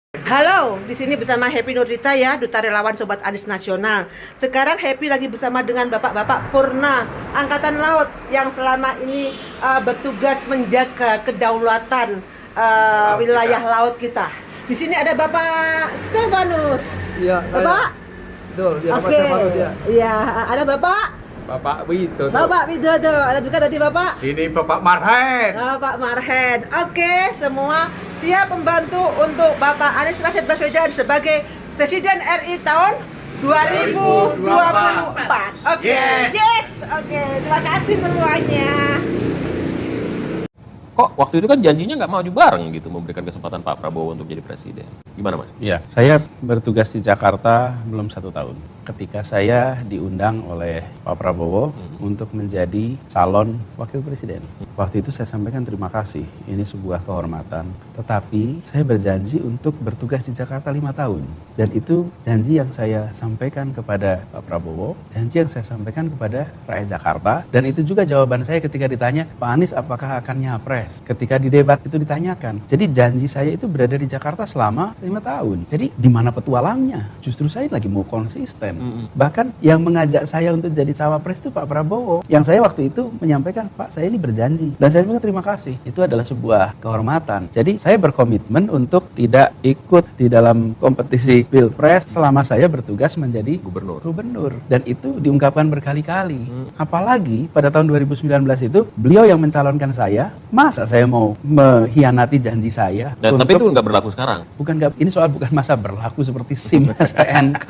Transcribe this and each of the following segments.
Halo, di sini bersama Happy Nurdita ya, Duta Relawan Sobat Anies Nasional. Sekarang Happy lagi bersama dengan Bapak-Bapak Purna Angkatan Laut yang selama ini bertugas menjaga kedaulatan wilayah laut kita. Di sini ada Bapak Stefanus. Iya, Bapak. Betul, ya, Oke. Iya, ada Bapak Widodo. Bapak Widodo, ada juga tadi Bapak. Sini Bapak Marhen. Bapak Marhen. Oke, semua siap membantu untuk Bapak Anies Rashid Baswedan sebagai Presiden RI tahun 2024. Oke. Yes. Oke, terima kasih semuanya. Kok waktu itu kan janjinya nggak maju bareng gitu, memberikan kesempatan Pak Prabowo untuk jadi presiden. Gimana Mas? Ya, saya bertugas di Jakarta belum 1 tahun. Ketika saya diundang oleh Pak Prabowo untuk menjadi calon wakil presiden. Waktu itu saya sampaikan terima kasih, ini sebuah kehormatan. Tetapi saya berjanji untuk bertugas di Jakarta 5 tahun. Dan itu janji yang saya sampaikan kepada Pak Prabowo, janji yang saya sampaikan kepada rakyat Jakarta. Dan itu juga jawaban saya ketika ditanya, Pak Anies apakah akan nyapres? Ketika di debat itu ditanyakan. Jadi janji saya itu berada di Jakarta selama 5 tahun. Jadi di mana petualangnya? Justru saya lagi mau konsisten. Bahkan yang mengajak saya untuk jadi cawapres itu Pak Prabowo. Yang saya waktu itu menyampaikan, Pak saya ini berjanji. Dan saya bilang terima kasih. Itu adalah sebuah kehormatan. Jadi saya berkomitmen untuk tidak ikut di dalam kompetisi Pilpres selama saya bertugas menjadi gubernur. Dan itu diungkapkan berkali-kali. Apalagi pada tahun 2019 itu beliau yang mencalonkan saya. Masa saya mau mengkhianati janji saya? Dan tapi itu nggak berlaku sekarang. Ini soal bukan masa berlaku seperti SIM STNK.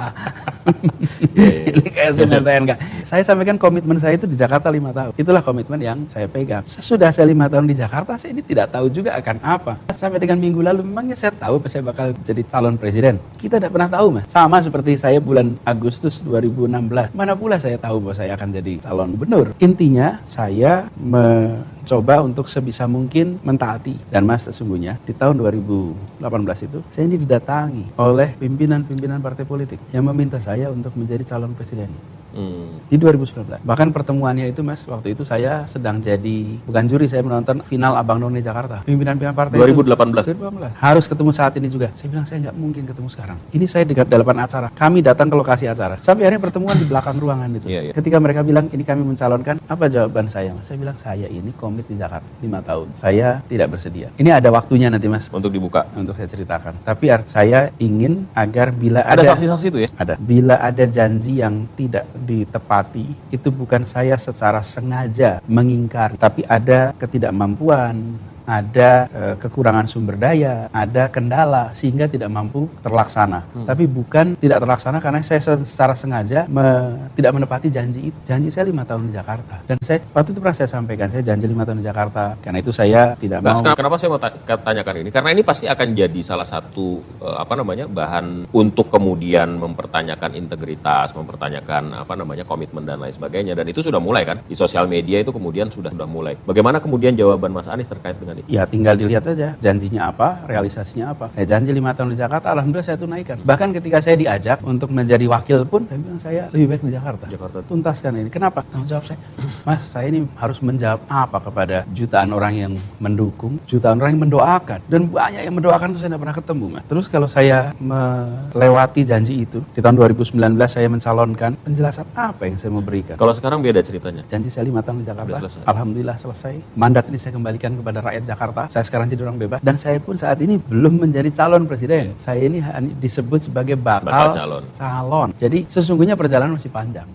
Ini kayak SIM STNK. Saya sampaikan komitmen saya itu di Jakarta 5 tahun. Itulah komitmen yang saya pegang. Sesudah saya 5 tahun di Jakarta, saya ini tidak tahu juga akan apa. Sampai dengan minggu lalu memangnya saya tahu saya bakal jadi calon presiden. Kita tidak pernah tahu Mas. Sama seperti saya bulan Agustus 2016. Mana pula saya tahu bahwa saya akan jadi calon gubernur. Intinya saya mencoba untuk sebisa mungkin mentaati. Dan Mas sesungguhnya di tahun 2018 itu saya ini didatangi oleh pimpinan-pimpinan partai politik yang meminta saya untuk menjadi calon presiden. Di 2019. Bahkan pertemuannya itu Mas, waktu itu saya sedang jadi, bukan juri, saya menonton final Abang None Jakarta. Pimpinan-pimpinan partai 2018. 2018. Harus ketemu saat ini juga. Saya bilang saya nggak mungkin ketemu sekarang. Ini saya di depan acara. Kami datang ke lokasi acara. Sampai akhirnya pertemuan di belakang ruangan itu. Iya. Ketika mereka bilang ini kami mencalonkan, apa jawaban saya Mas? Saya bilang saya ini komit di Jakarta 5 tahun. Saya tidak bersedia. Ini ada waktunya nanti Mas. Untuk dibuka. Untuk saya ceritakan. Tapi saya ingin agar bila Ada saksi-saksi itu ya? ada. Bila ada janji yang tidak ditepati, itu bukan saya secara sengaja mengingkari, tapi ada ketidakmampuan, ada kekurangan sumber daya, ada kendala sehingga tidak mampu terlaksana. Tapi bukan tidak terlaksana karena saya secara sengaja tidak menepati janji itu. Janji saya 5 tahun di Jakarta. Dan saya waktu itu pernah saya sampaikan, saya janji 5 tahun di Jakarta. Karena itu saya tidak mau. Kenapa saya mau tanyakan ini? Karena ini pasti akan jadi salah satu bahan untuk kemudian mempertanyakan integritas, mempertanyakan komitmen dan lain sebagainya. Dan itu sudah mulai kan? Di sosial media itu kemudian sudah mulai. Bagaimana kemudian jawaban Mas Anies terkait dengan itu? Ya tinggal dilihat aja janjinya apa, realisasinya apa. Janji 5 tahun di Jakarta, alhamdulillah saya tunaikan. Bahkan ketika saya diajak untuk menjadi wakil pun, saya bilang saya lebih baik di Jakarta. Tuntaskan ini. Kenapa? Tanggung jawab saya. Mas, saya ini harus menjawab apa kepada jutaan orang yang mendukung, jutaan orang yang mendoakan. Dan banyak yang mendoakan itu saya tidak pernah ketemu. Mas. Terus kalau saya melewati janji itu, di tahun 2019 saya mencalonkan, penjelasan apa yang saya mau berikan? Kalau sekarang beda ceritanya. Janji saya 5 tahun di Jakarta, Selesai. alhamdulillah selesai. Mandat ini saya kembalikan kepada rakyat Jakarta. Saya sekarang jadi orang bebas dan saya pun saat ini belum menjadi calon presiden. Saya ini disebut sebagai bakal calon. Jadi sesungguhnya perjalanan masih panjang.